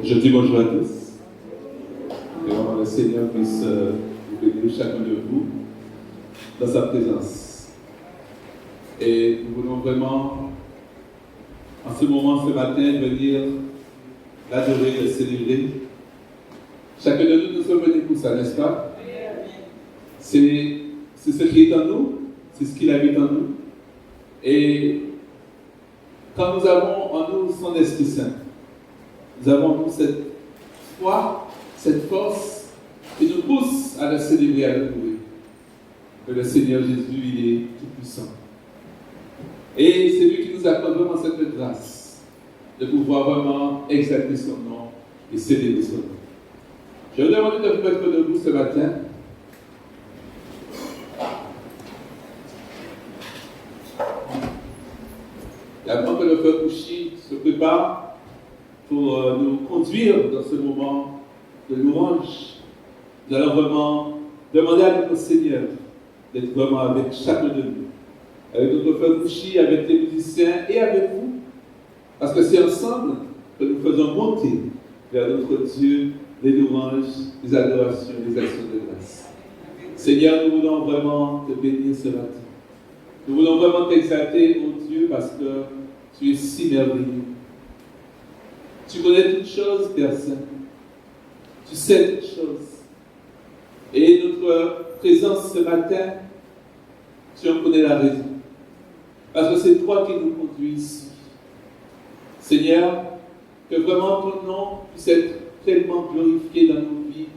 Je dis bonjour à tous. Que vraiment le Seigneur puisse vous bénir chacun de vous dans sa présence. Et nous voulons vraiment, en ce moment, ce matin, venir l'adorer, le célébrer. Chacun de nous, nous sommes venus pour ça, n'est-ce pas? C'est ce qui est en nous, c'est ce qu'il habite en nous. Et quand nous avons en nous son Esprit Saint, nous avons en nous cette foi, cette force qui nous pousse à le célébrer, à le louer. Que le Seigneur Jésus, il est tout puissant. Et c'est lui qui nous accorde vraiment cette grâce de pouvoir vraiment exalter son nom et célébrer son nom. Je vous demande de vous mettre debout ce matin. Et avant que le frère Kouchi se prépare pour nous conduire dans ce moment de louange, nous allons vraiment demander à notre Seigneur d'être vraiment avec chacun de nous. Avec notre frère Kouchi, avec les musiciens et avec vous. Parce que c'est ensemble que nous faisons monter vers notre Dieu les louanges, les adorations, les actions de grâce. Seigneur, nous voulons vraiment te bénir ce matin. Nous voulons vraiment t'exalter, mon Dieu, parce que tu es si merveilleux. Tu connais toutes choses, Père Saint. Tu sais toutes choses. Et notre présence ce matin, tu en connais la raison. Parce que c'est toi qui nous conduis ici. Seigneur, que vraiment ton nom puisse être tellement glorifié dans nos vies,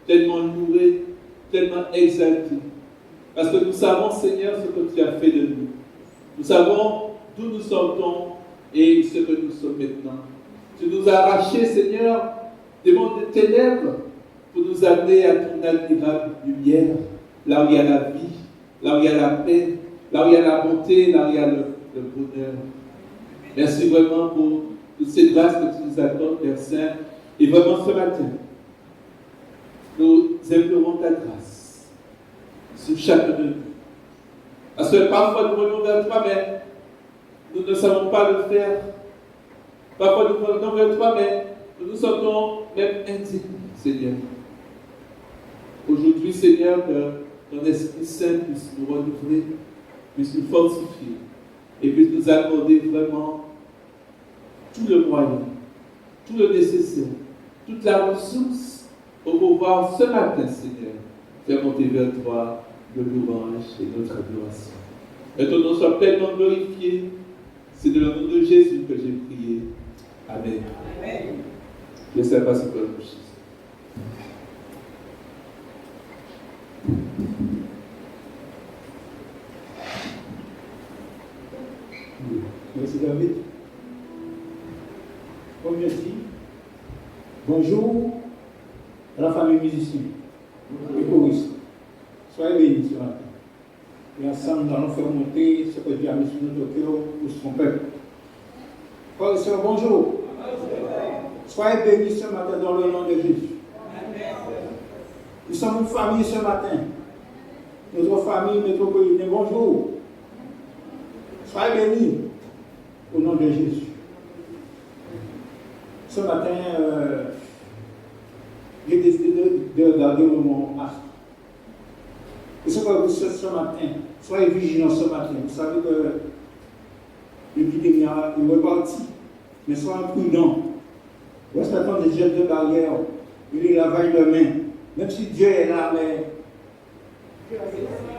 tellement loué, tellement exalté. Parce que nous savons, Seigneur, ce que tu as fait de nous. Nous savons d'où nous sortons et ce que nous sommes maintenant. Tu nous as arrachés, Seigneur, des mondes de ténèbres pour nous amener à ton admirable lumière, là où il y a la vie, là où il y a la paix, là où il y a la bonté, là où il y a le bonheur. Merci vraiment pour toutes ces grâces que tu nous accordes, Père Saint. Et vraiment ce matin, nous implorons ta grâce sur chacun de nous. Parce que parfois nous venons vers toi, mais nous ne savons pas le faire. Parfois nous venons vers toi, mais nous nous sentons même indignes, Seigneur. Aujourd'hui, Seigneur, que ton Esprit Saint puisse nous renouveler, puisse nous fortifier et puisse nous accorder vraiment tout le moyen, tout le nécessaire, toute la ressource pour pouvoir ce matin, Seigneur, faire monter vers toi le louange et notre adoration. Que ton nom soit pleinement glorifié. C'est de le nom de Jésus que j'ai prié. Amen. Amen. Je ne sais pas si vous pouvez coucher. Merci David. Comme je dis, bonjour à la famille musicienne et choristes. Soyez bénis ce matin. Et ensemble, nous allons faire monter ce que Dieu a mis sur notre cœur pour son peuple. Frères et sœurs, bonjour. Soyez bénis ce matin dans le nom de Jésus. Nous sommes une famille ce matin. Notre famille métropolitaine, bonjour. Soyez bénis au nom de Jésus. Ce matin, j'ai décidé de regarder mon masque. Et ce que vous faites ce matin, soyez vigilants ce matin. Vous savez que l'épidémie est repartie, mais soyez prudents. Respectons des gestes de barrière et les lavages de mains. Même si Dieu est là, mais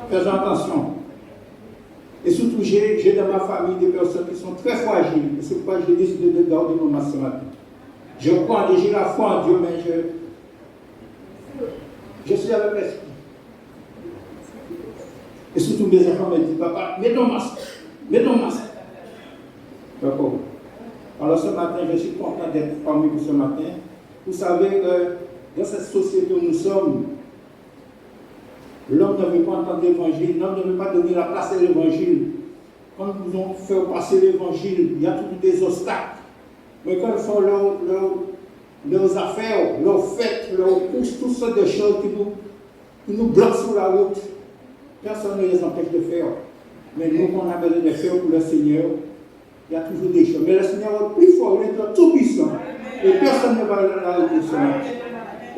faisons attention. Et surtout, j'ai dans ma famille des personnes qui sont très fragiles. Et c'est pourquoi j'ai décidé de garder mon masque ce matin. Je crois et j'ai la foi en Dieu, mais je suis avec l'esprit. Et surtout, mes enfants me disent, papa, mets ton masque. Mets ton masque. D'accord. Alors ce matin, je suis content d'être parmi vous ce matin. Vous savez que dans cette société où nous sommes, l'homme ne veut pas entendre l'évangile, l'homme ne veut pas donner la place à l'évangile. Quand nous voulons faire passer l'évangile, il y a toujours des obstacles. Mais quand ils font leurs affaires, leurs fêtes, leurs courses, toutes sortes de choses qui nous bloquent sur la route, personne ne les empêche de faire. Mais nous, qu'on a besoin de faire pour le Seigneur, il y a toujours des choses. Mais le Seigneur est plus fort, il est tout puissant. Et personne ne va dans la rue pour ce matin.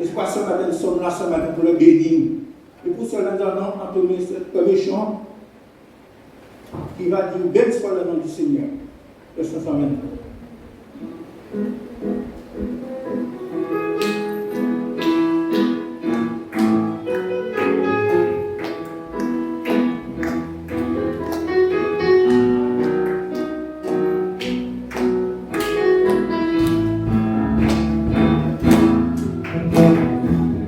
Et c'est pas ce matin, nous sommes là ce matin pour le bénir. Et pour cela, nous allons entonner ce premier chant qui va dire béni soit le nom du Seigneur. Le 523.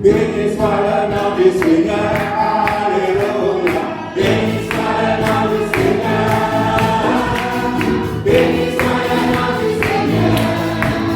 Béni soit le nom du Seigneur, alléluia. Béni soit le nom du Seigneur. Béni soit le nom du Seigneur.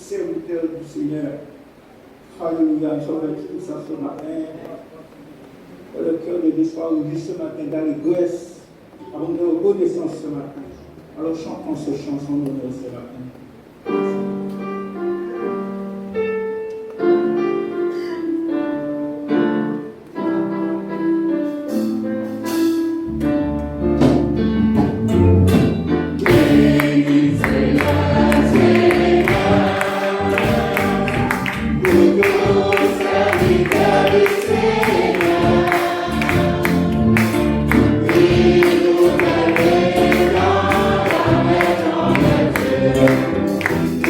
serviteurs du Seigneur. Alléluia, nous sommes avec tout ça ce matin. Pour le cœur de l'espoir, aujourd'hui ce matin, d'allégresse, avant de reconnaissance ce matin. Alors chantons ce chanson d'honneur ce matin. Thank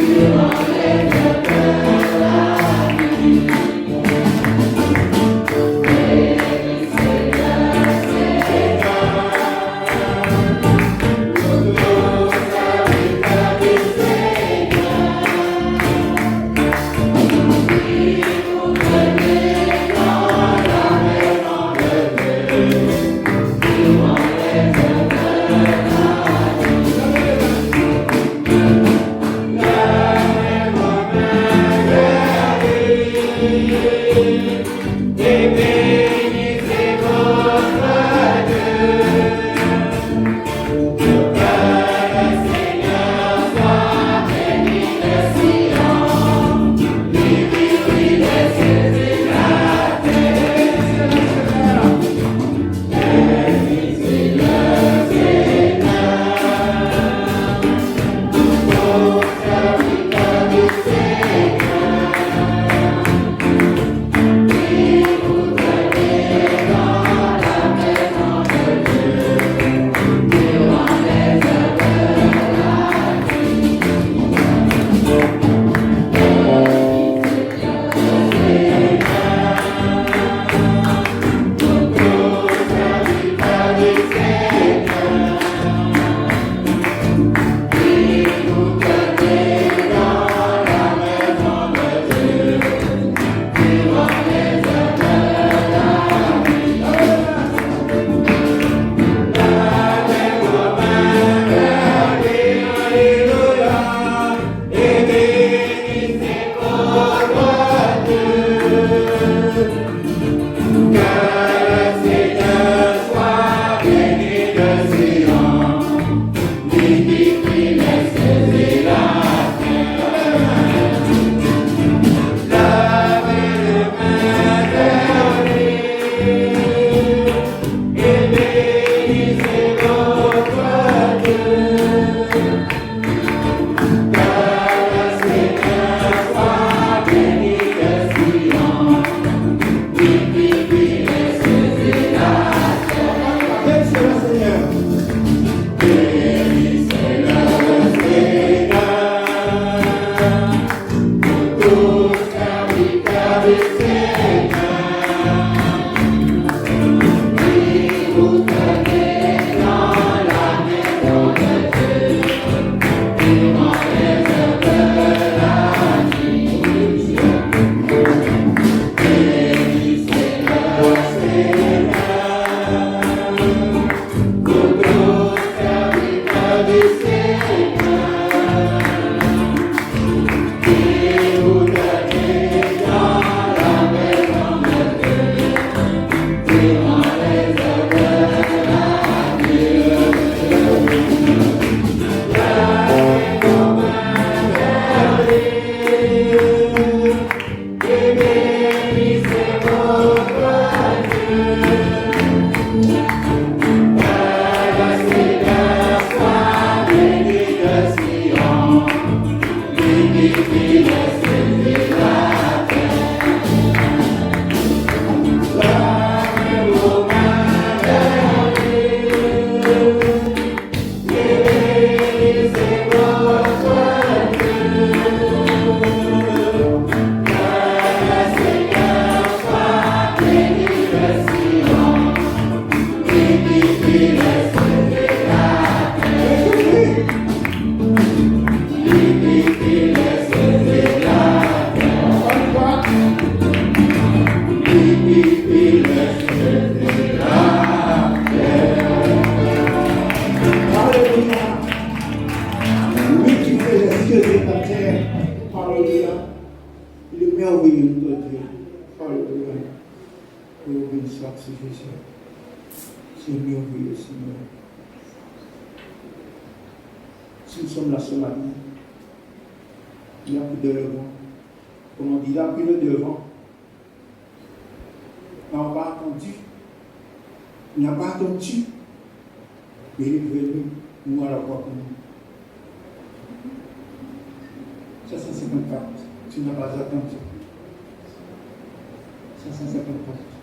merveilleux de Dieu. Alléluia. Oh, béni soit-il Jésus. C'est merveilleux, Seigneur. Si nous sommes là ce matin, il n'y a plus de devant. Comme on dit, il n'y a plus de devant. On n'a pas attendu. Il n'a pas attendu. Mais il est venu nous à la voix pour nous. 554. Tu n'as pas attendu. 554.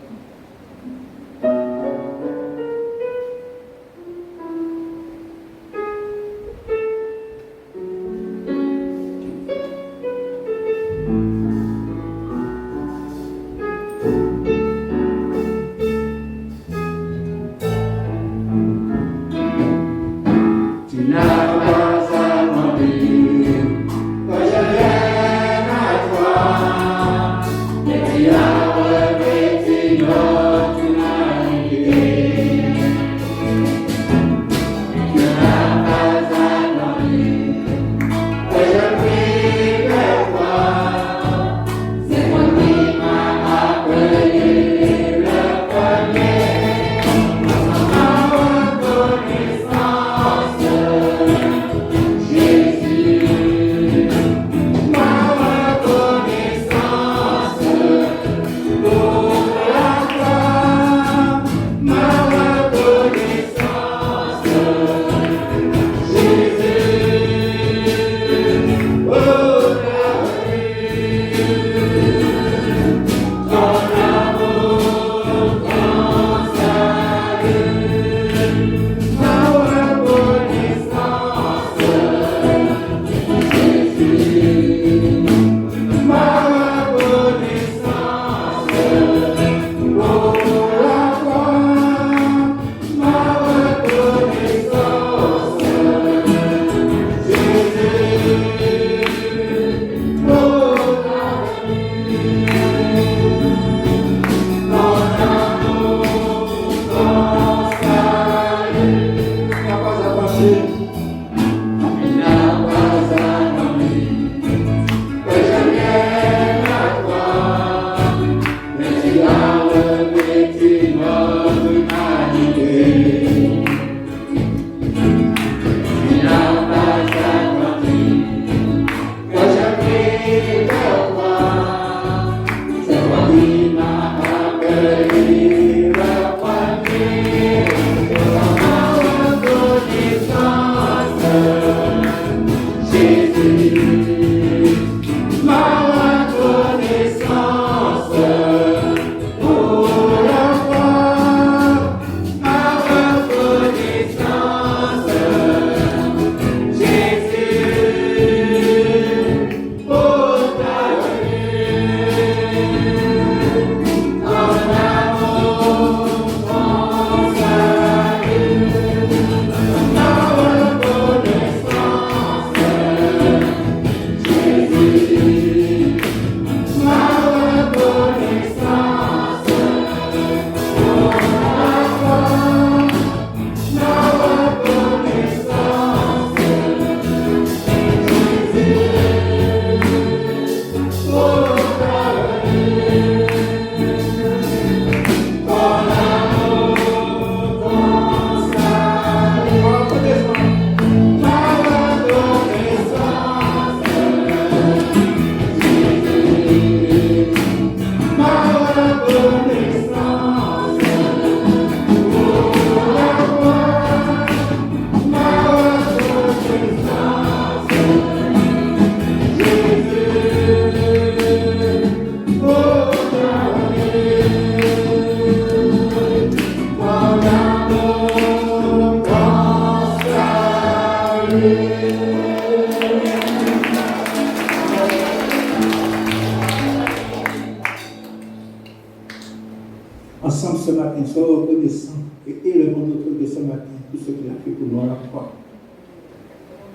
Ensemble ce matin, soyons reconnaissants et élevons notre Dieu ce matin pour ce qu'il a fait pour nous à la croix.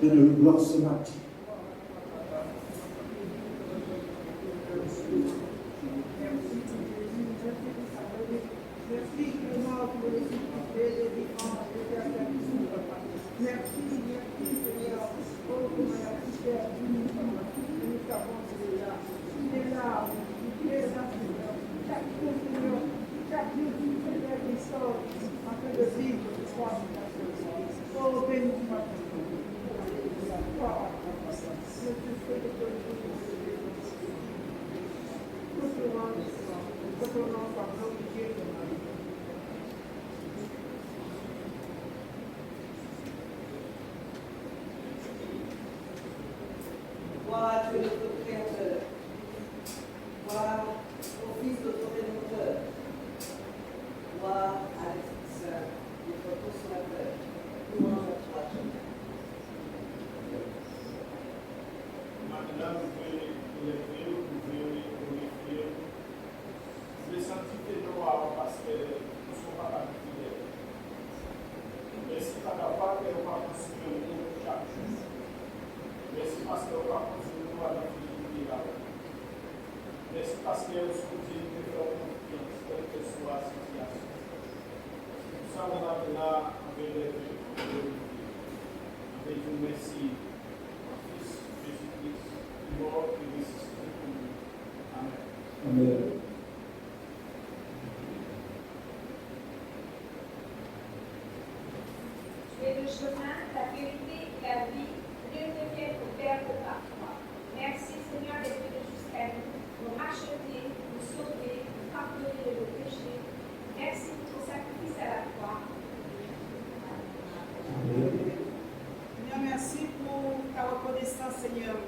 Donne-le gloire ce matin. Merci, Gloire à Dieu, notre Créateur. Gloire au Fils, notre Rédempteur. Gloire à l'Esprit Saint, notre Consolateur. Louange à toi, Jésus. Maintenant, vous pouvez vous lever, vous pouvez glorifier. Je vais sanctifier nos paroles parce que nous ne sommes pas fidèles. Merci par la foi que nous avons construit chaque jour. Merci parce que nous avons continué à la fidélité là. Merci parce que nous continuons de faire confiance, quelle que soit la situation. Nous sommes maintenant avec les dieux. Avec vous, merci. Fils Jésus-Christ, mort et ressuscité pour nous. Amen. Amen. Tu es le chemin, la vérité et la vie. Nul ne vient au Père que par toi. Merci Seigneur d'être venu jusqu'à nous, nous racheter, nous sauver, nous pardonner de nos péchés. Merci pour ton sacrifice à la croix. Seigneur, merci pour ta reconnaissance, Seigneur.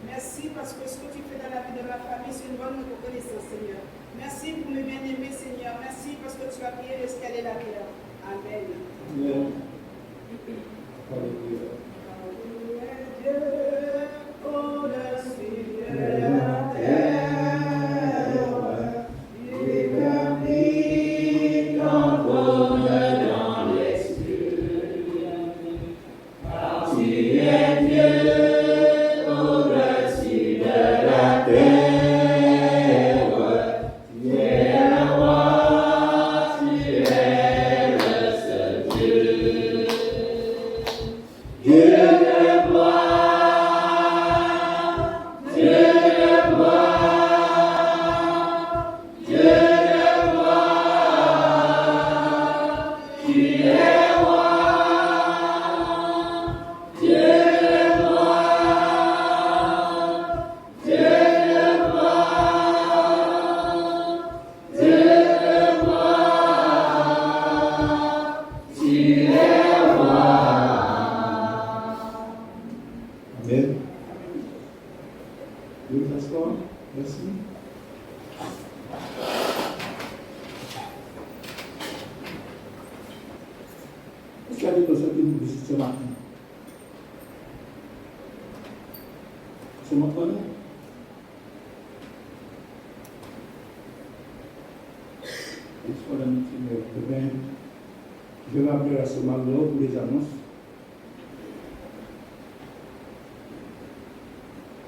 Merci parce que ce que tu fais dans la vie de ma famille, c'est une bonne reconnaissance, Seigneur. Merci pour mes bien-aimés, Seigneur. Merci parce que tu as prié l'escalier la terre. Amen. Amen. Alléluia. Amen. Vous voulez t'asseoir? Merci. Est-ce qu'il y a des personnes qui nous visitent ce matin? Ce matin? Soit l'amitié de bain. Je vais appeler à ce moment-là pour les annonces.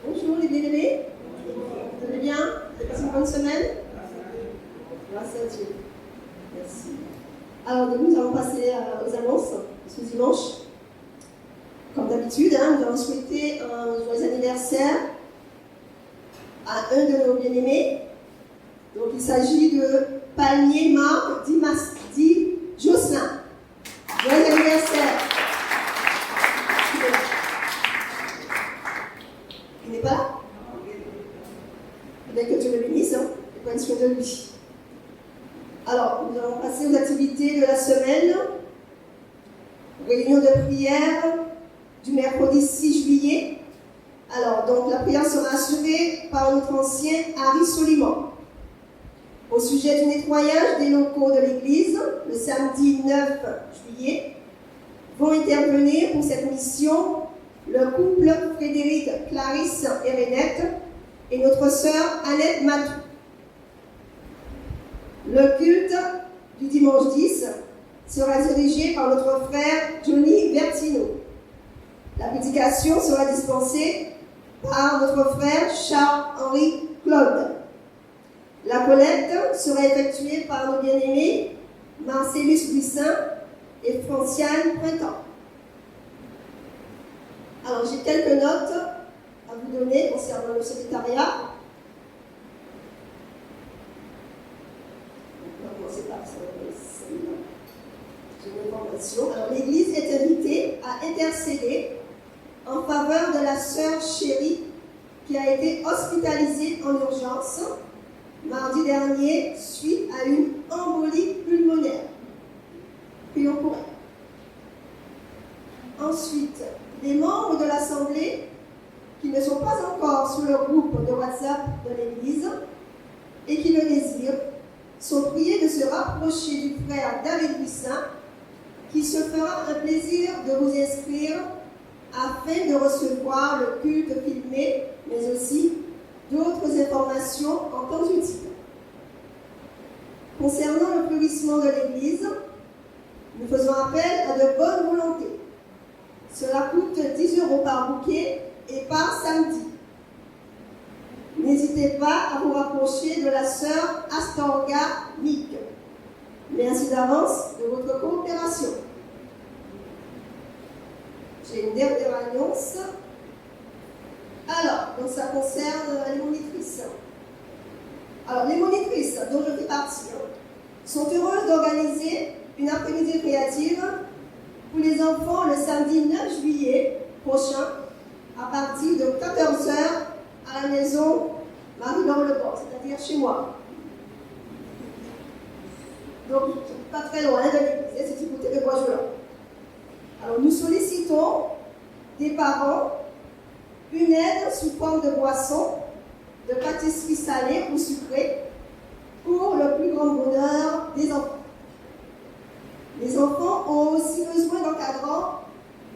Bonjour les bien-aimés, vous allez bien? Vous avez passé une bonne semaine? Grâce à Dieu. Merci. Alors nous allons passer aux annonces ce dimanche. Comme d'habitude, nous allons souhaiter un joyeux anniversaire à un de nos bien-aimés. Donc il s'agit de Palmier Marc Di Jocelyn. Joyeux anniversaire. Il n'est pas là? Bien que Dieu le bénisse, et prenne soin de lui. Alors, nous allons passer aux activités de la semaine. Réunion de prière du mercredi 6 juillet. Alors, donc, la prière sera assurée par notre ancien Harry Soliman. Au sujet du nettoyage des locaux de l'église, le samedi 9 juillet, vont intervenir pour cette mission le couple Frédéric, Clarisse et Renette et notre sœur Annette Matou. Le culte du dimanche 10 sera dirigé par notre frère Johnny Bertino. La prédication sera dispensée par notre frère Charles-Henri Claude. La collecte sera effectuée par nos bien-aimés Marcellus Buissin et Franciane Printemps. Alors, j'ai quelques notes à vous donner concernant le secrétariat. On va commencer par celle-là. J'ai une information. Alors, l'Église est invitée à intercéder en faveur de la sœur Chérie qui a été hospitalisée en urgence mardi mardi dernier suite à une embolie pulmonaire. Prions pour elle. Ensuite, les membres de l'Assemblée qui ne sont pas encore sur le groupe de WhatsApp de l'Église et qui le désirent sont priés de se rapprocher du frère David Buissin qui se fera un plaisir de vous inscrire afin de recevoir le culte filmé, mais aussi d'autres informations en temps utile. Concernant le fleurissement de l'Église, nous faisons appel à de bonnes volontés. Cela coûte 10 € par bouquet et par samedi. N'hésitez pas à vous rapprocher de la sœur Astorga Nick. Merci d'avance de votre coopération. J'ai une dernière annonce. Alors, donc ça concerne les monitrices. Alors, les monitrices dont je fais partie sont heureuses d'organiser une après-midi créative pour les enfants le samedi 9 juillet prochain à partir de 14h à la maison Marie-Laure-Le-Port, c'est-à-dire chez moi. Donc, pas très loin de l'église, c'est du côté de Bois-Jolant. Alors, nous sollicitons des parents une aide sous forme de boisson, de pâtisserie salée ou sucrée pour le plus grand bonheur des enfants. Les enfants ont aussi besoin d'encadrants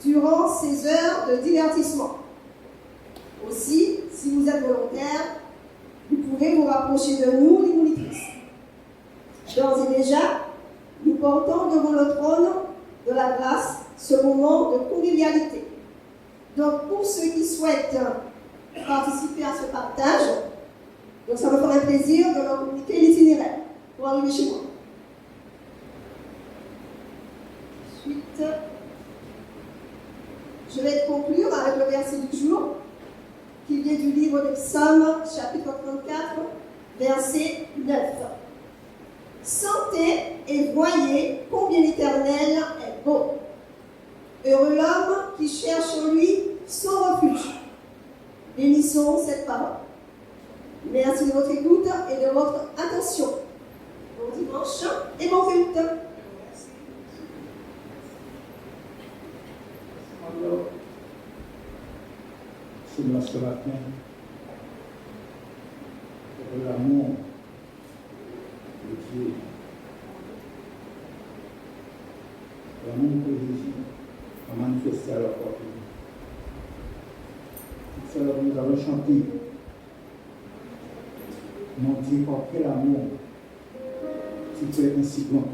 durant ces heures de divertissement. Aussi, si vous êtes volontaire, vous pouvez vous rapprocher de nous, les monitrices. D'ores et déjà, nous portons devant le trône de la grâce ce moment de convivialité. Donc, pour ceux qui souhaitent participer à ce partage, donc ça me fera un plaisir de leur communiquer l'itinéraire pour arriver chez moi. Ensuite, je vais conclure avec le verset du jour qui vient du livre des Psaumes, chapitre 34, verset 9. Sentez et voyez combien l'Éternel est beau. Heureux l'homme qui cherche en lui son refuge. Bénissons cette parole. Merci de votre écoute et de votre attention. Bon dimanche et bon culte. Alors, Seigneur, ce matin, pour l'amour de Dieu, l'amour que Jésus a manifesté à la porte de nous. Nous avons chanté. Mon Dieu, par quel amour tu fais ainsi grand.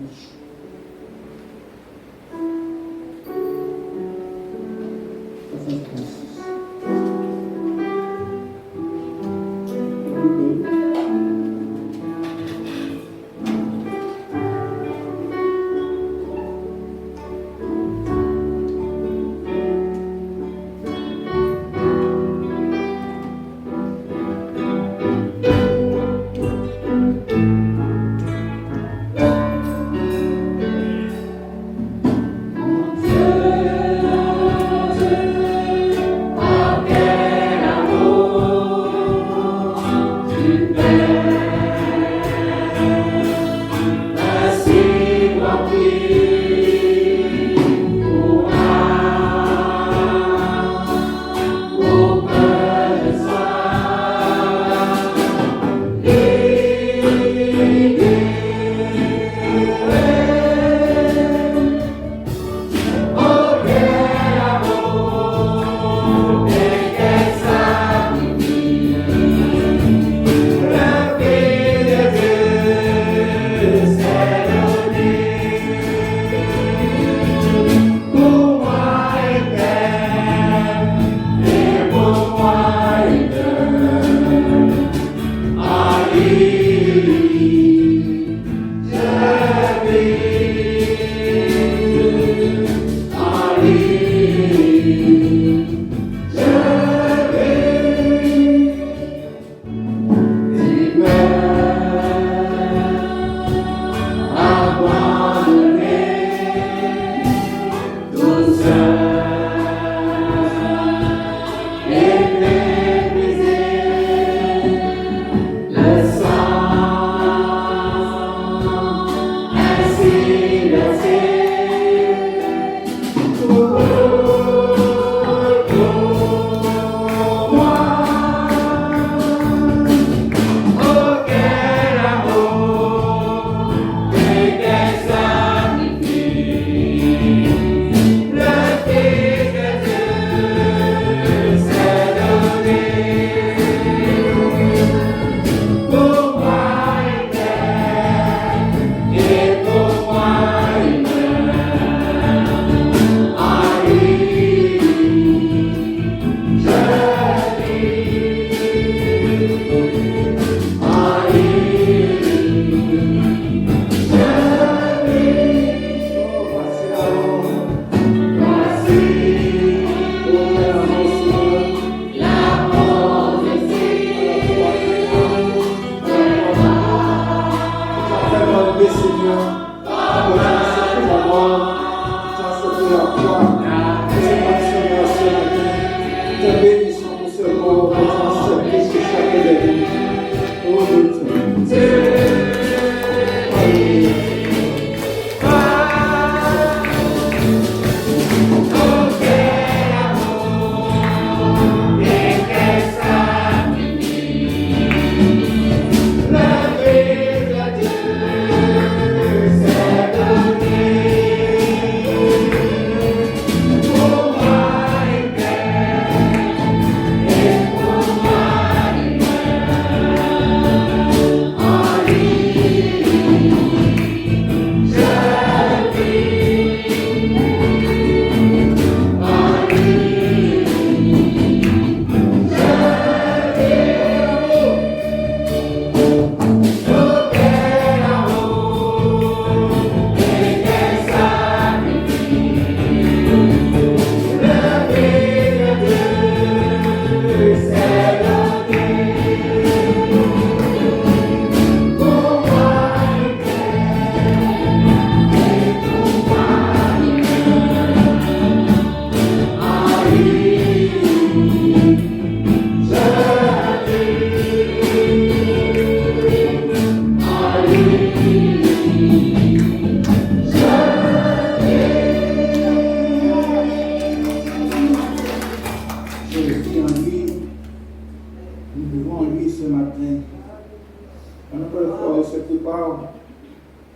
On n'a pas le frère se prépare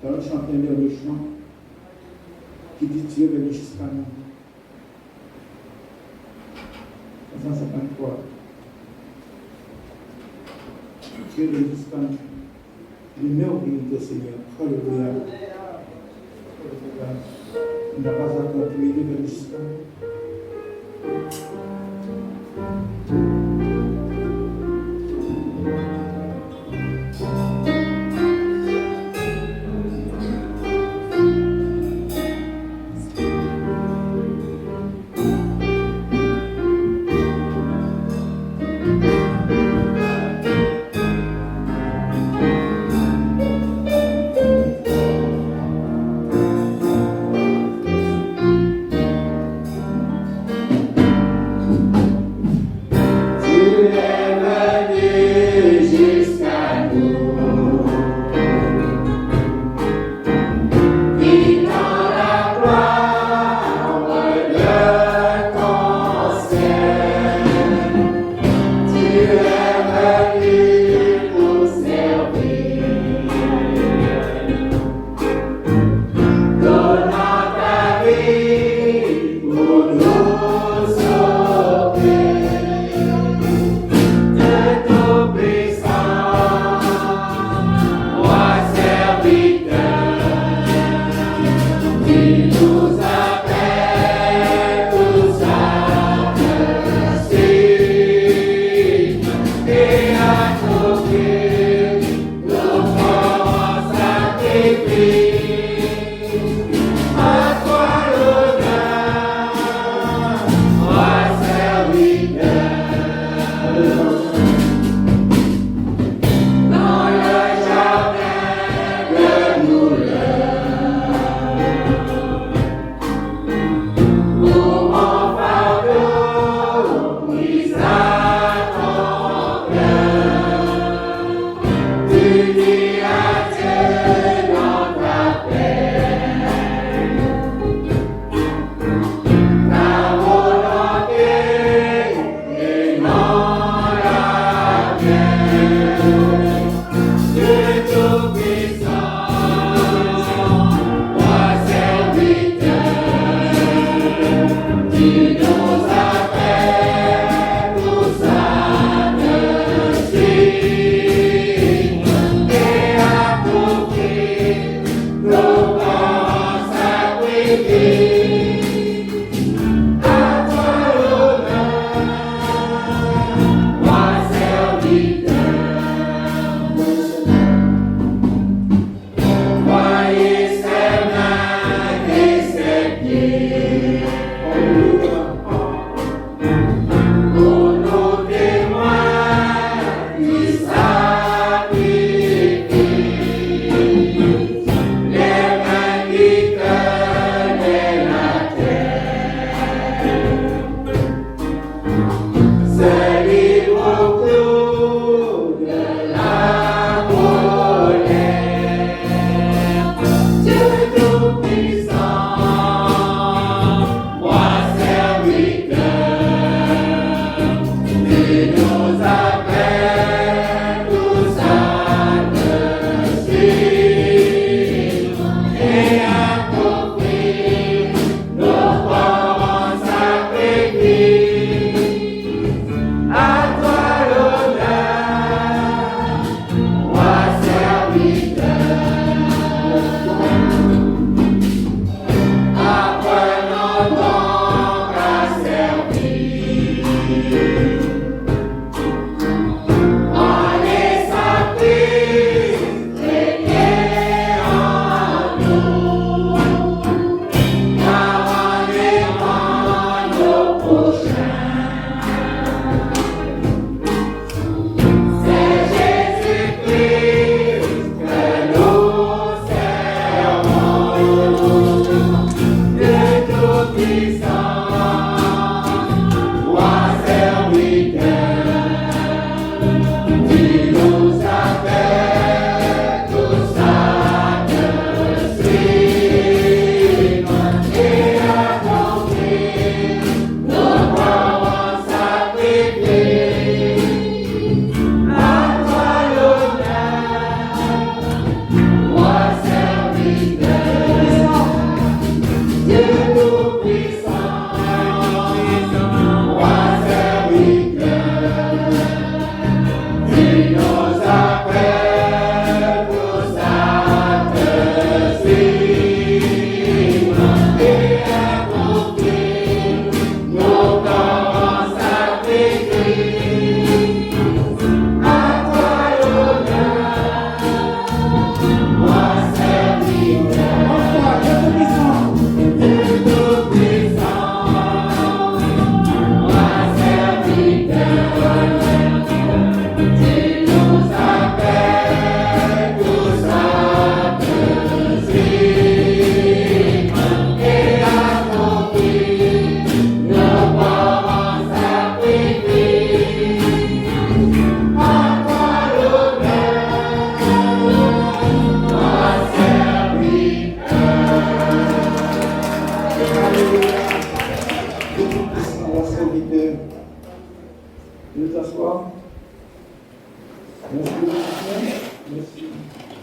dans le chant d'un dernier chant qui dit Dieu venu jusqu'à nous. 153. Dieu venu jusqu'à nous. Numéro de Seigneur. Alléluia. Il n'a pas attendu, mais il est venu jusqu'à nous.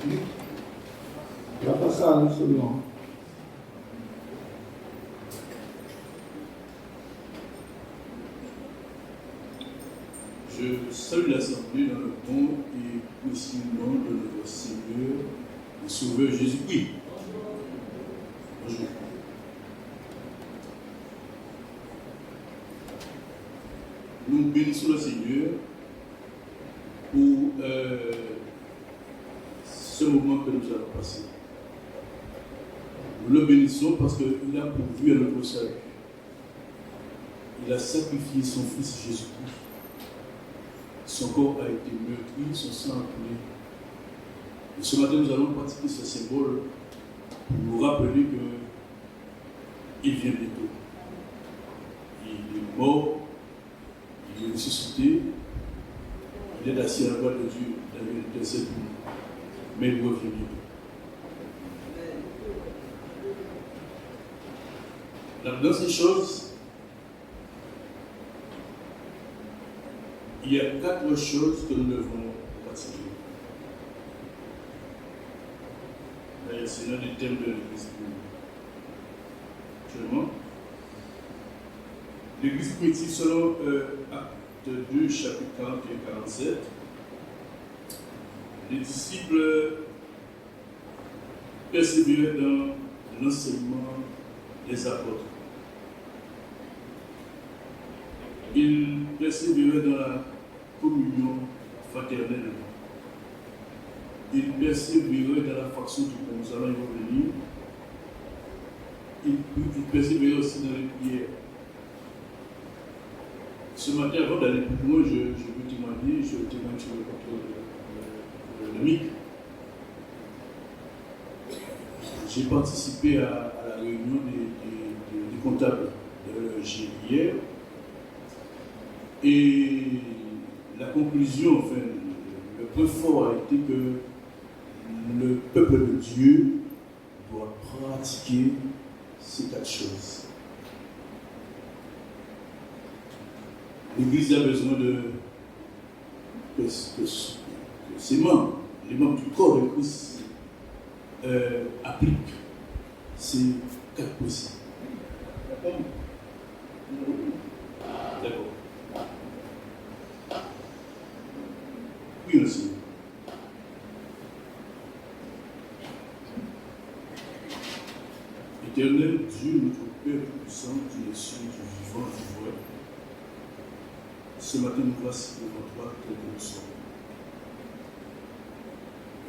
On va passer à l'enseignement. Je salue l'Assemblée dans le bon et précieux nom de notre Seigneur et Sauveur Jésus-Christ. Bonjour. Nous bénissons le Seigneur pour ce moment que nous allons passer. Nous le bénissons parce qu'il a pourvu à notre salut. Il a sacrifié son Fils Jésus-Christ. Son corps a été meurtri, son sang a coulé. Et ce matin, nous allons pratiquer ce symbole pour nous rappeler qu'il vient bientôt. Il est mort, il est ressuscité, il est assis à la droite de Dieu, il intercède pour nous. Mais il doit venir. Dans ces choses, il y a 4 choses que nous devons pratiquer. C'est l'un des thèmes de l'Église actuellement. L'Église primitive, selon Acte 2, chapitre 41-47, les disciples persévéraient dans l'enseignement des apôtres. Ils persévéraient dans la communion fraternelle. Ils persévéraient dans la faction du pain. Nous allons y revenir. Ils persévéraient aussi dans les prières. Ce matin, avant d'aller plus loin, je veux témoigner, je témoigne sur le contrôle de MIC. J'ai participé à la réunion des comptables de hier. Et la conclusion, enfin, le point fort a été que le peuple de Dieu doit pratiquer ces 4 choses. L'Église a besoin que ses membres, les membres du corps de Christ, appliquent ces 4 principes. D'accord. Oui aussi. Éternel Dieu, notre Père puissant, tu es cieux, du vivant, du vrai. Ce matin, nous voici devant toi, tel que nous sommes.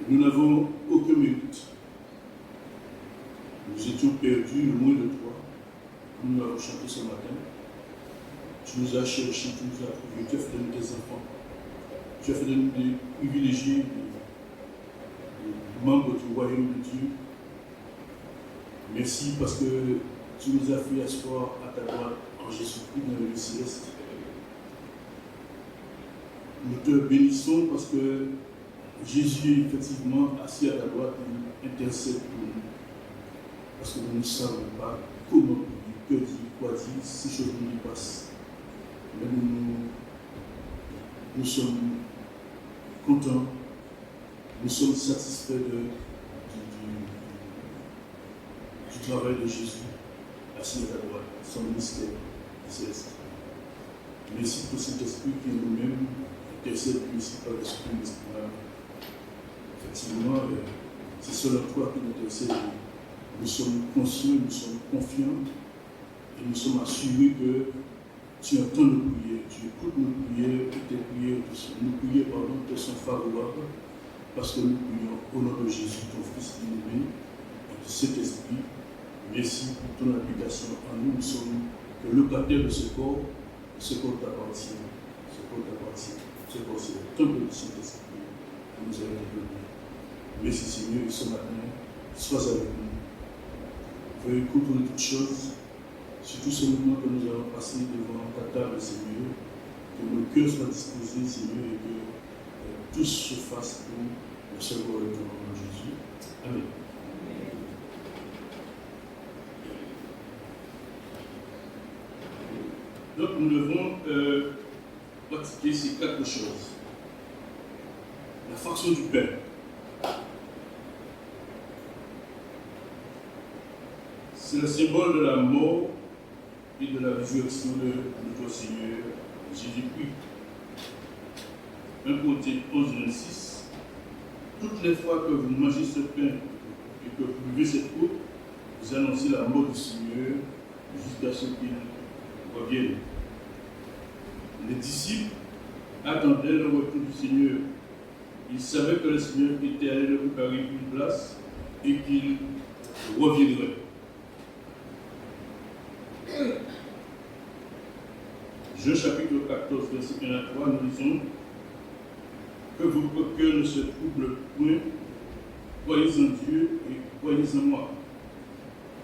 Nous n'avons aucun mérite. Nous étions perdus loin de toi. Nous l'avons chanté ce matin. Tu nous as cherchés, tu nous as trouvés, tu as fait de nous tes enfants. Tu as fait de nous des privilégiés, des membres du royaume de Dieu. Merci parce que tu nous as fait asseoir à ta droite en Jésus-Christ dans le céleste. Nous te bénissons parce que Jésus est effectivement assis à ta droite et intercède pour nous. Parce que nous ne savons pas comment prier, que dire, quoi dire, ces choses nous dépassent. Mais nous sommes contents, nous sommes satisfaits du travail de Jésus, assis à ta droite, son mystère céleste. Merci pour cet esprit qui est nous-mêmes, intercède ici par l'esprit d'espoir. Effectivement, c'est selon toi qui nous intercède. Nous sommes conscients, nous sommes confiants et nous sommes assurés que tu entends nos prières, tu écoutes nos prières et tes prières, nos prières te sont favorables parce que nous prions au nom de Jésus, ton Fils bien-aimé, et de cet esprit. Merci pour ton application en nous. Nous sommes le locataire de ce corps t'appartient. Ce corps t'appartient. Ce corps, c'est le temple de Saint-Esprit que nous avons développé. Merci Seigneur, et ce matin, sois avec nous. Veuillez couvrir toutes choses, surtout ce moment que nous allons passer devant ta table, Seigneur, que nos cœurs soient disposés, Seigneur, et que tout se fasse pour le seul gloire de ton nom, Jésus. Amen. Donc nous devons pratiquer ces 4 choses. La fraction du pain. C'est le symbole de la mort et de la résurrection de notre Seigneur Jésus-Christ. 1 Corinthiens 11, 26. Toutes les fois que vous mangez ce pain et que vous buvez cette coupe, vous annoncez la mort du Seigneur jusqu'à ce qu'il revienne. Les disciples attendaient le retour du Seigneur. Ils savaient que le Seigneur était allé leur préparer une place et qu'il reviendrait. Jean chapitre 14, verset 1 à 3, nous disons que votre cœur ne se trouble point, croyez en Dieu et croyez en moi.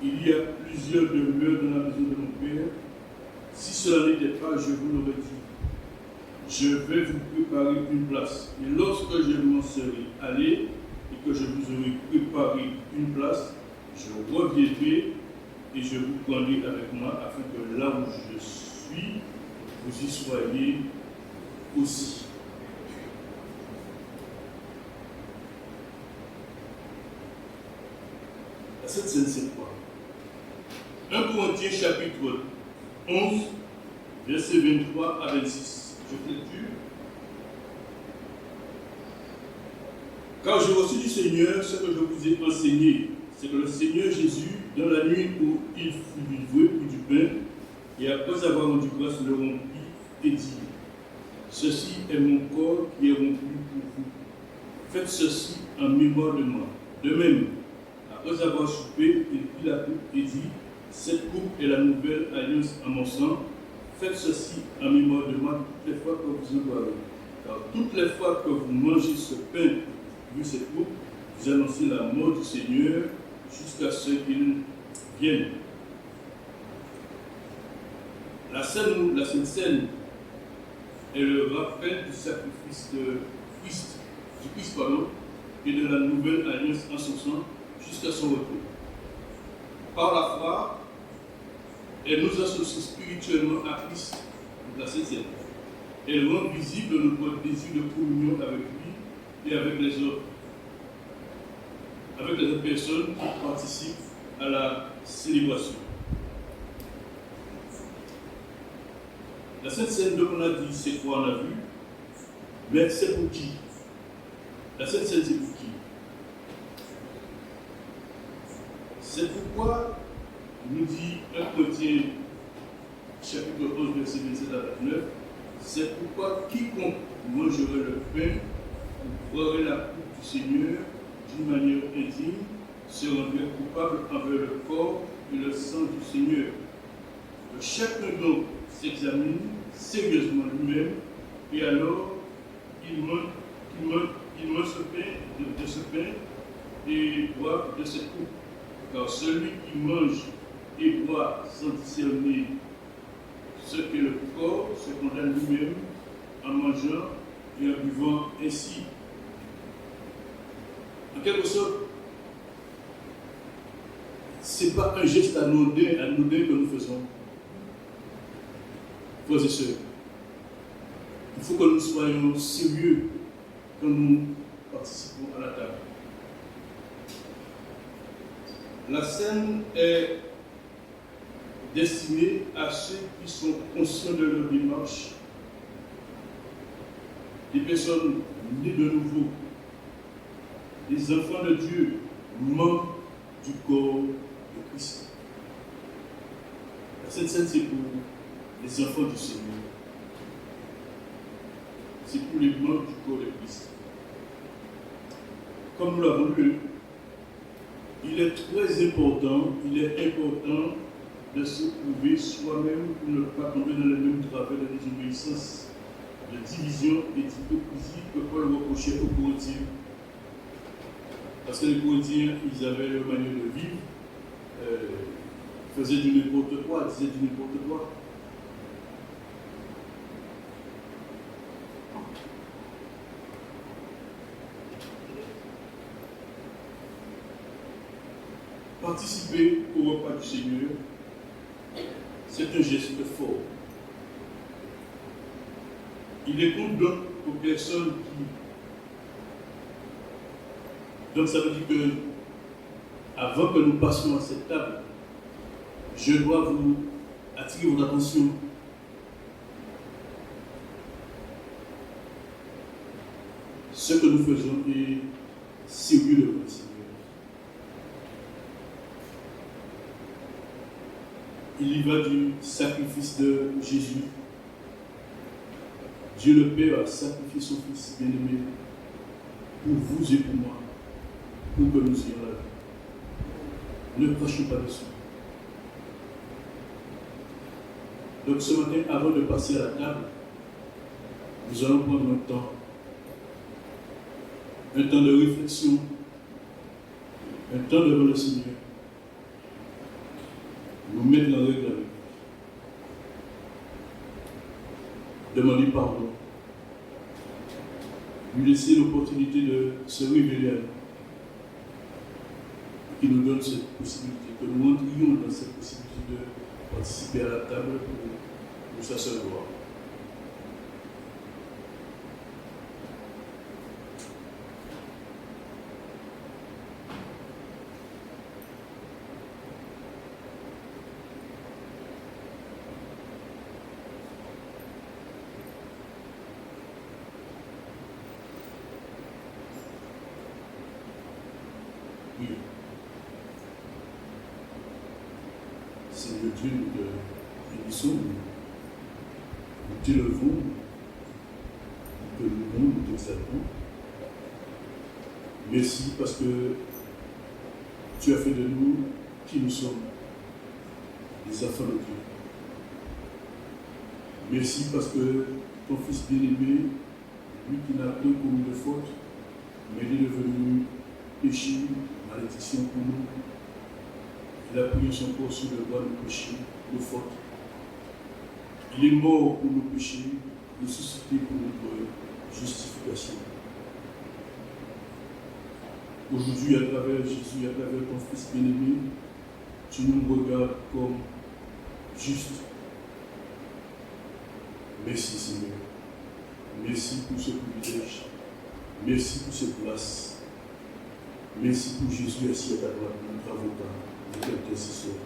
Il y a plusieurs demeures dans la maison de mon Père. Si cela n'était pas, je vous l'aurais dit. Je vais vous préparer une place. Et lorsque je m'en serai allé et que je vous aurai préparé une place, je reviendrai et je vous prendrai avec moi afin que là où je suis, vous y soyez aussi. Cette scène, c'est quoi? 1 Corinthiens chapitre 11, versets 23 à 26. Je lecture. Car j'ai reçu du Seigneur ce que je vous ai enseigné, c'est que le Seigneur Jésus, dans la nuit où il fut livré pour du pain, et après avoir rendu grâce, le rompit et dit, ceci est mon corps qui est rompu pour vous. Faites ceci en mémoire de moi. De même, après avoir soupé, il prit la coupe et dit, cette coupe est la nouvelle alliance en mon sang. Faites ceci en mémoire de moi toutes les fois que vous en boirez. Car toutes les fois que vous mangez ce pain et buvez cette coupe, vous annoncez la mort du Seigneur jusqu'à ce qu'il vienne. La Sainte Seine est le rappel du sacrifice de Christ, et de la nouvelle alliance en son sang jusqu'à son retour. Par la foi, elle nous associe spirituellement à Christ, la Sainte Seine. Elle rend visible notre désir de communion avec lui et avec les autres, avec les autres personnes qui participent à la célébration. La Sainte Seine, donc on a dit, c'est quoi on a vu, mais c'est pour qui? La Sainte Seine, c'est pour qui? C'est pourquoi il nous dit 1 Corinthiens chapitre 11, verset 27 à 29, c'est pourquoi quiconque mangerait le pain ou boirait la coupe du Seigneur d'une manière indigne se rendrait coupable envers le corps et le sang du Seigneur. Que chacun donc s'examine sérieusement lui-même et alors il mange de ce pain et boit de cette coupe. Car celui qui mange et boit sans discerner ce qu'est le corps se condamne lui-même en mangeant et en buvant ainsi. En quelque sorte, ce n'est pas un geste anodin que nous faisons. Frères et sœurs, il faut que nous soyons sérieux quand nous participons à la table. La scène est destinée à ceux qui sont conscients de leur démarche, des personnes nées de nouveau, des enfants de Dieu, membres du corps de Christ. La Sainte Seine, c'est pour les enfants du Seigneur. C'est pour les membres du corps de Christ. Comme nous l'avons lu, il est important de se prouver soi-même pour ne pas tomber dans le même travers de désobéissance, de division et d'hypocrisie que Paul reprochait aux Corinthiens. Parce que les Corinthiens, ils avaient leur manière de vivre, faisaient du n'importe quoi, disaient du n'importe quoi. Participer au repas du Seigneur, c'est un geste fort. Il écoute donc aux personnes qui... Donc ça veut dire que avant que nous passions à cette table, je dois vous attirer votre attention. Ce que nous faisons est sérieux devant le Seigneur. Il y va du sacrifice de Jésus. Dieu le Père a sacrifié son Fils bien-aimé pour vous et pour moi, pour que nous ayons la vie. Ne crachons pas dessus. Donc ce matin, avant de passer à la table, nous allons prendre un temps de réflexion, un temps devant le Seigneur. Nous mettre en règle avec lui. Demander pardon. Lui laisser l'opportunité de se révéler à nous. Qui nous donne cette possibilité, que nous entrions dans cette possibilité de participer à la table pour sa seule gloire. Oui. Seigneur Dieu, nous te bénissons, nous t'élevons, nous te louons, nous t'exaltons. Merci parce que tu as fait de nous qui nous sommes, les enfants de Dieu. Merci parce que ton Fils bien-aimé, lui qui n'a rien commis de faute, mais il est devenu péché, malédiction pour nous. Il a pris son corps sur le bois de péché, nos fautes. Il est mort pour nos péchés, ressuscité pour notre justification. Aujourd'hui, à travers Jésus, à travers ton Fils bien-aimé, tu nous regardes comme justes. Merci Seigneur. Merci pour ce privilège. Merci pour cette place. Merci pour Jésus assis à ta droite, notre avocat, notre intercesseur.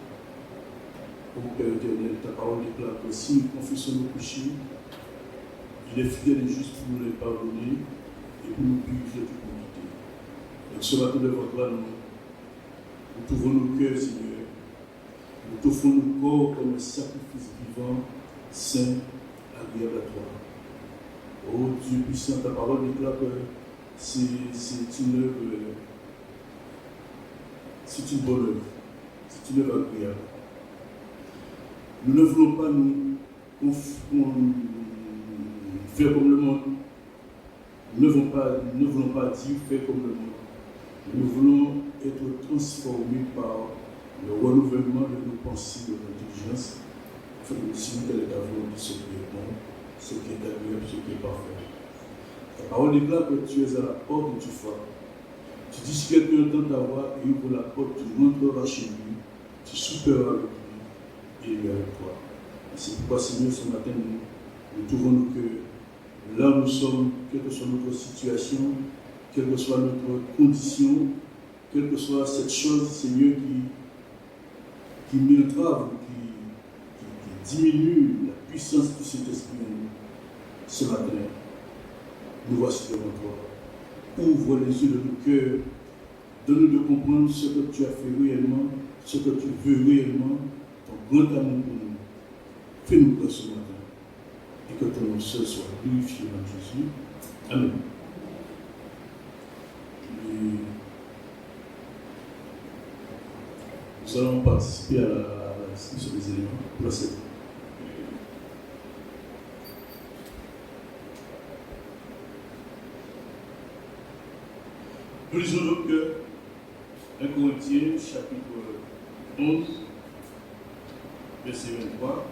Ô Père éternel, ta parole déclare que si nous confessons nos péchés, il est fidèle et juste pour nous les pardonner et pour nous purifier de toute iniquité. Donc ce matin devant toi, nous t'ouvrons nos cœurs, Seigneur. Nous t'offrons nos corps comme un sacrifice vivant, saint, agréable à toi. Ô Dieu puissant, ta parole déclare que c'est une œuvre, c'est une bonne œuvre, c'est une œuvre agréable. Nous ne voulons pas nous faire comme le monde. Nous ne voulons pas dire faire comme le monde. Nous voulons être transformés par le renouvellement de nos pensées, de notre intelligence, afin de discerner quelle est ta volonté, ce qui est bon, ce qui est agréable, ce qui est parfait. Ta parole déclare que tu es à la porte et tu frappes. Tu dis si quelqu'un entend ta voix et ouvre la porte, tu rentreras chez lui, tu souperas avec lui et lui avec toi. Et c'est pourquoi, Seigneur, ce matin, nous trouvons nos cœurs. Là où nous sommes, quelle que soit notre situation, quelle que soit notre condition, quelle que soit cette chose, Seigneur, qui m'entrave, qui diminue la puissance du Saint-Esprit en nous. Ce matin, nous voici devant toi. Ouvre les yeux de nos cœurs. Donne-nous de comprendre ce que tu as fait réellement, ce que tu veux réellement, ton grand amour pour nous. Fais-nous grâce ce matin. Et que ton nom seul soit glorifié dans Jésus. Amen. Et nous allons participer à la discussion des éléments pour la scène. Nous lisons donc 1 Corinthiens chapitre 11, verset 23.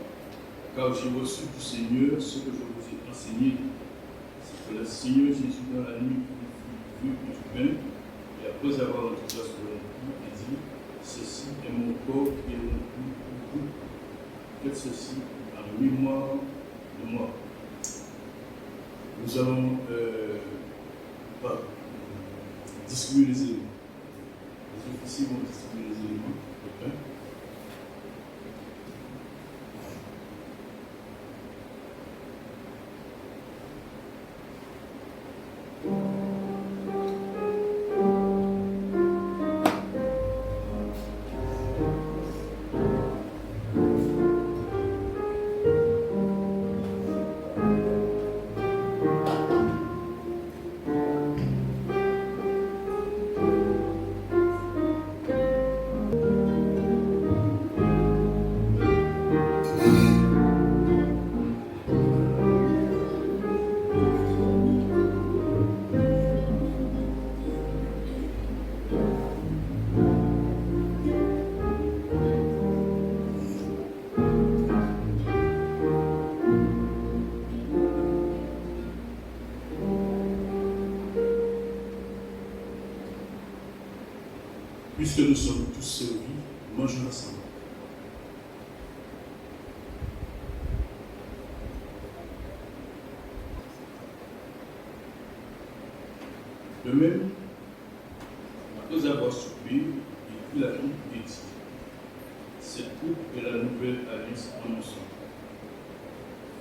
Car j'ai reçu du Seigneur ce que je vous ai enseigné. C'est que le Seigneur Jésus, dans la nuit, fut vu du pain, et après avoir entendu sur le cou, il dit, ceci est mon corps qui est rompu pour vous. Faites ceci en mémoire de moi. Nous allons distribuer les éléments. Les officiers vont distribuer les éléments de pain. Puisque nous sommes tous servis, mangeons ensemble. De même, après avoir soupé, il prit la coupe et dit, cette coupe est la nouvelle alliance en mon sang.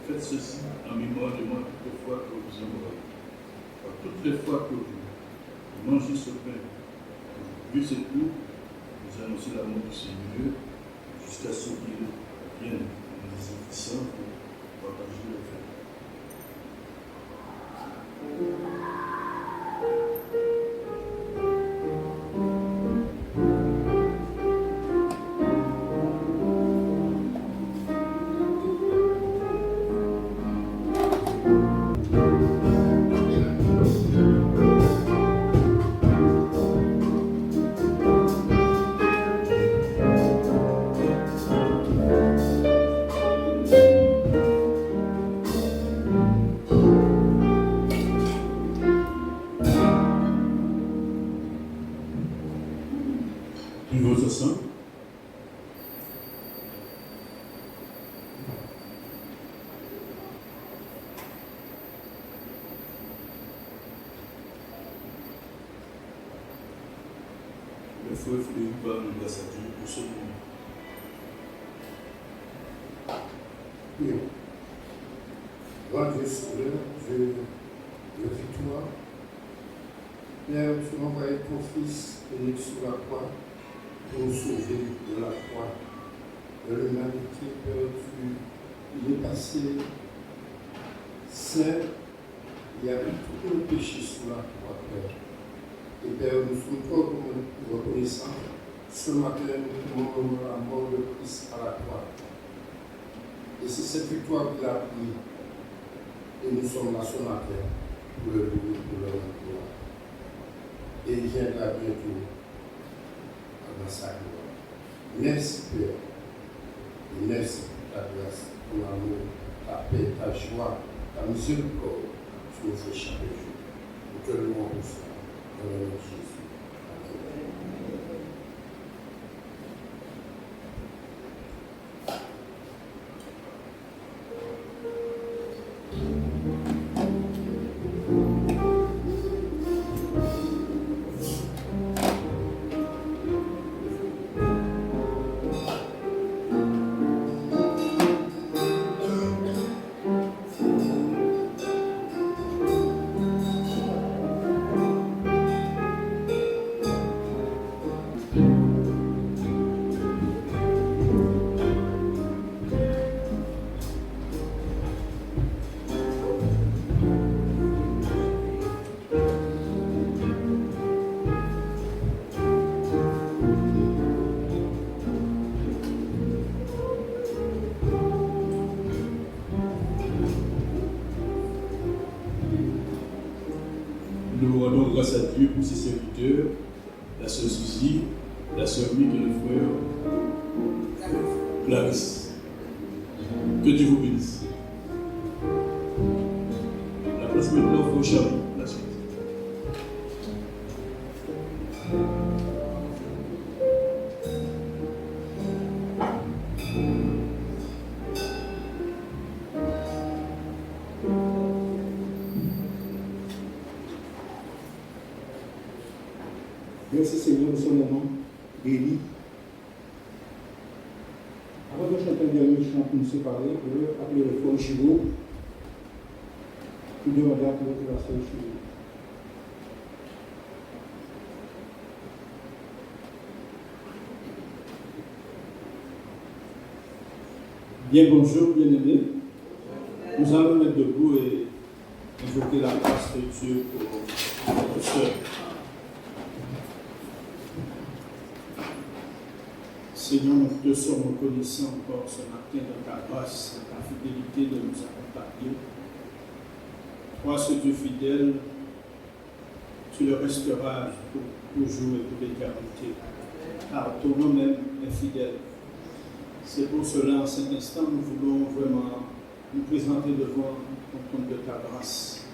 Faites ceci en mémoire de moi toutes les fois que vous en aurez. Car toutes les fois que vous mangez ce pain, que vous buvez cette coupe, vous annoncez la mort du Seigneur jusqu'à ce qu'il vienne dans les officiants pour partager le pain. Buvons ensemble. Le frère Philippe va nous grâce à Dieu pour ce moment. Oui. Grand Dieu souverain, Dieu de victoire, Père, tu m'as envoyé ton Fils unique sur la croix pour nous sauver de la croix, de l'humanité, Père, il est passé saint, il a eu tous nos péchés sur la croix, Père. Et Père, nous sommes trop reconnaissants. Ce matin, nous commandons la mort de Christ à la croix. Et c'est cette victoire qu'il a pris. Et nous sommes là ce matin pour le louer, pour le rendre. Et il viendra bientôt dans sa gloire. Merci Père. Et merci pour ta grâce, ton amour, ta paix, ta joie, ta miséricorde. Tu nous fais chaque jour. Nous te louons pour ça. Dans le nom de Jésus. Nous rendons grâce à Dieu pour ses serviteurs, la sœur Suzy, la sœur Mick et le frère Clarisse. Que Dieu vous bénisse. La place maintenant au chapeau, la suite. Merci Seigneur, nous sommes moment béni. Avant de chanter un dernier chant pour nous séparer, je veux appeler le frère Chigo pour demander à la sœur Chigo. Bien bonjour, bien-aimés. Nous allons nous mettre debout et invoquer la grâce de Dieu pour notre sœur. Seigneur, nous te sommes reconnaissants encore ce matin de ta grâce, de ta fidélité de nous accompagner. Toi, ce Dieu fidèle, tu le resteras pour toujours et pour l'éternité, car ton nom même est fidèle. C'est pour cela, en cet instant, nous voulons vraiment nous présenter devant ton trône de ta grâce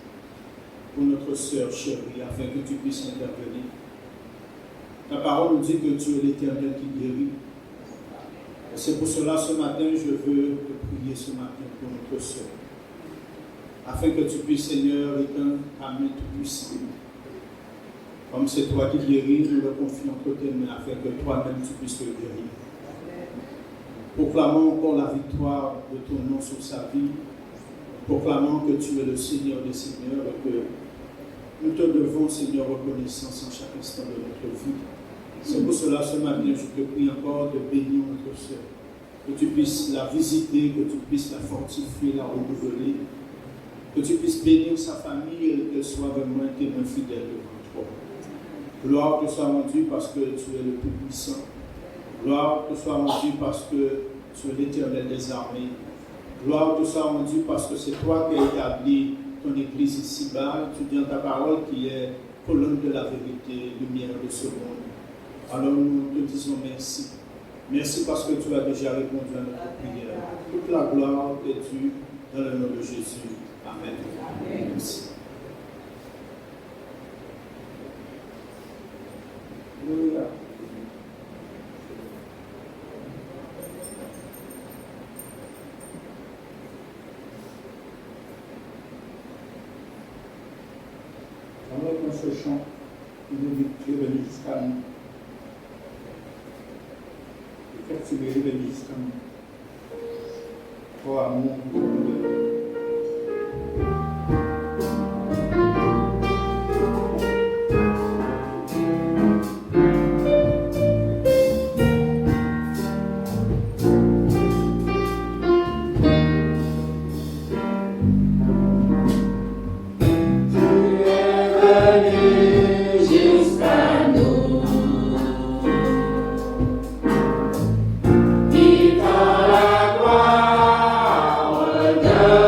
pour notre sœur chérie, afin que tu puisses intervenir. Ta parole nous dit que tu es l'Éternel qui guérit. Et c'est pour cela, ce matin, je veux te prier ce matin pour notre soeur. Afin que tu puisses, Seigneur, étendre ta main tout-puissante. Comme c'est toi qui guéris, nous le confions entre tes mains, afin que toi-même tu puisses le guérir. Proclamons encore la victoire de ton nom sur sa vie. Proclamons que tu es le Seigneur des Seigneurs et que nous te devons, Seigneur, reconnaissance en chaque instant de notre vie. C'est pour cela, ce matin, je te prie encore de bénir notre soeur. Que tu puisses la visiter, que tu puisses la fortifier, la renouveler. Que tu puisses bénir sa famille et qu'elle soit vraiment un témoin fidèle devant toi. Gloire te soit rendue parce que tu es le Tout-Puissant. Gloire te soit rendue parce que tu es l'Éternel des armées. Gloire te soit rendue parce que c'est toi qui as établi ton Église ici-bas. Tu dis dans ta parole qui est colonne de la vérité, lumière de ce monde. Alors nous te disons merci. Merci parce que tu as déjà répondu à notre prière. Toute la gloire est due dans le nom de Jésus. Amen. Amen. Merci. Alléluia. Dans ce chant, il nous dit que tu es venu jusqu'à nous. Et que tu es venu jusqu'à nous. Oh amour, Dans la gloire de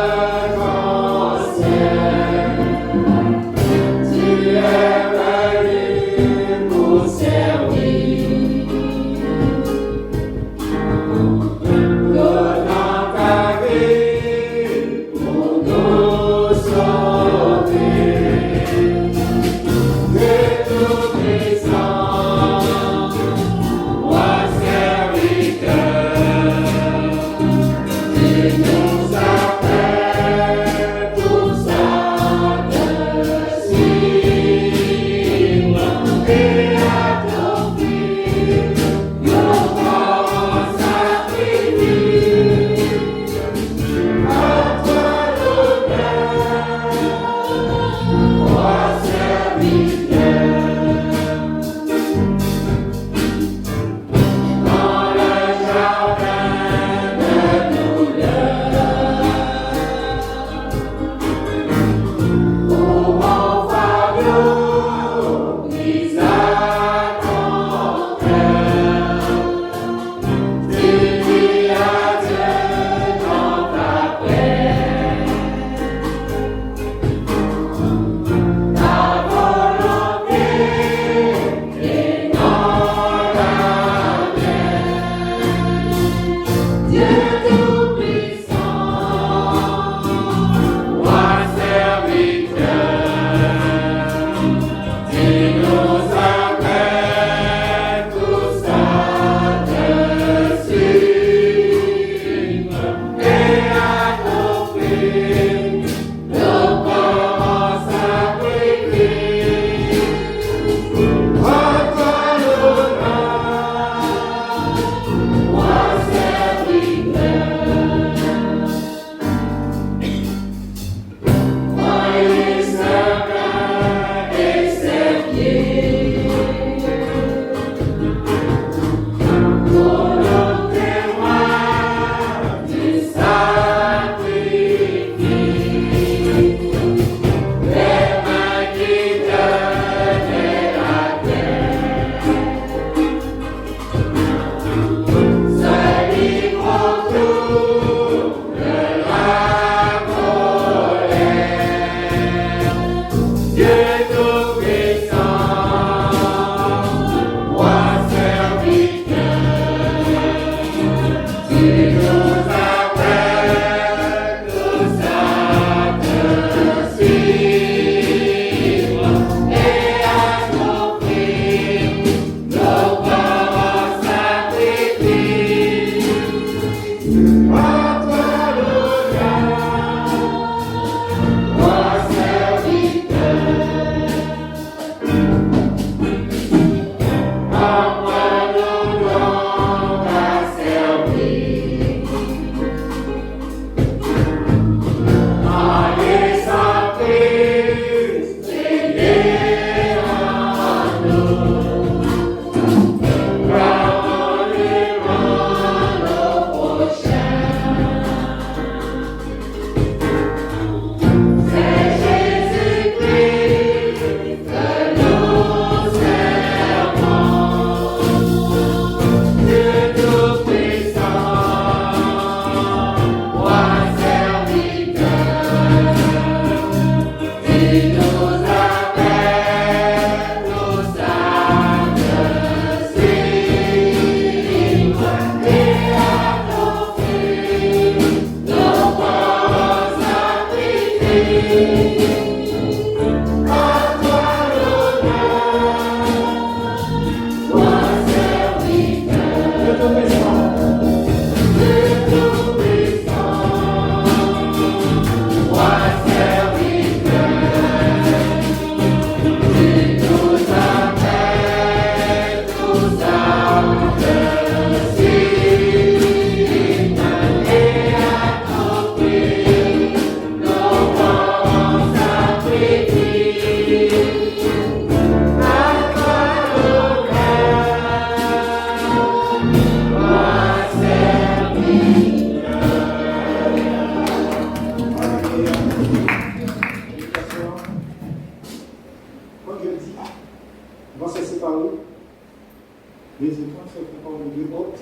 Les enfants sortent par le deux portes.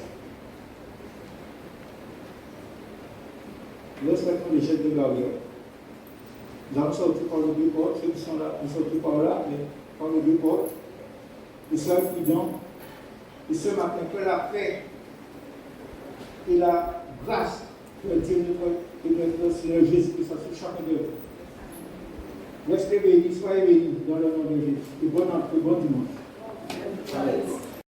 Respectons les gestes de barrière. Nous allons sortir par le deux portes. Ceux qui sont là, nous sortons par là, mais par le deux portes. Nous sommes prudents. Et ce matin, que la paix et la grâce de Dieu et de notre Seigneur Jésus-Christ soit sur chacun de vous. Restez bénis, soyez bénis dans le nom de Jésus. Et bon dimanche. Amen.